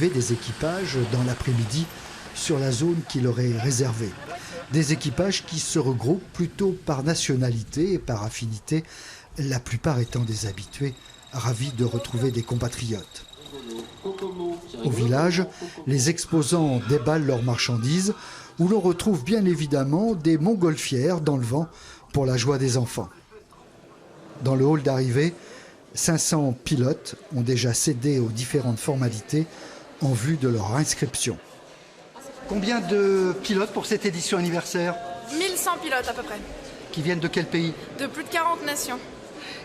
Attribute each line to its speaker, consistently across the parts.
Speaker 1: l'arrivée des équipages dans l'après-midi sur la zone qui leur est réservée. Des équipages qui se regroupent plutôt par nationalité et par affinité, la plupart étant des habitués, ravis de retrouver des compatriotes. Au village, les exposants déballent leurs marchandises, où l'on retrouve bien évidemment des montgolfières dans le vent pour la joie des enfants. Dans le hall d'arrivée, 500 pilotes ont déjà cédé aux différentes formalités en vue de leur inscription. Combien de pilotes pour cette édition anniversaire?
Speaker 2: 1100 pilotes à peu près.
Speaker 1: Qui viennent de quel pays?
Speaker 2: De plus de 40 nations.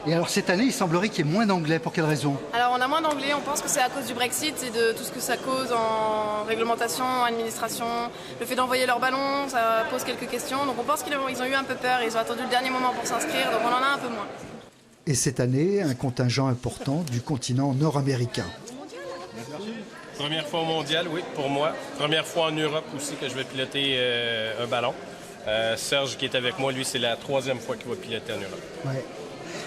Speaker 1: Et alors cette année, il semblerait qu'il y ait moins d'anglais. Pour quelle raison?
Speaker 2: Alors on a moins d'anglais, on pense que c'est à cause du Brexit et de tout ce que ça cause en réglementation, en administration. Le fait d'envoyer leurs ballons, ça pose quelques questions. Donc on pense qu'ils ont eu un peu peur, ils ont attendu le dernier moment pour s'inscrire, donc on en a un peu moins.
Speaker 1: Et cette année, un contingent important du continent nord-américain.
Speaker 3: Première fois au mondial, oui, pour moi. Première fois en Europe aussi que je vais piloter un ballon. Serge qui est avec moi, lui, c'est la 3e fois qu'il va piloter en Europe.
Speaker 1: Ouais.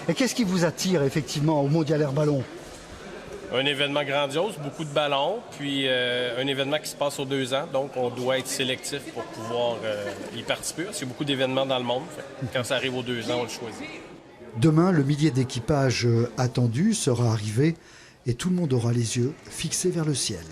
Speaker 1: Et qu'est-ce qui vous attire effectivement au Mondial Air Ballon?
Speaker 3: Un événement grandiose, beaucoup de ballons, puis un événement qui se passe aux 2 ans, donc on doit être sélectif pour pouvoir y participer. Parce qu'il y a beaucoup d'événements dans le monde. Quand ça arrive aux 2 ans, on le choisit.
Speaker 1: Demain, le millier d'équipages attendu sera arrivé et tout le monde aura les yeux fixés vers le ciel.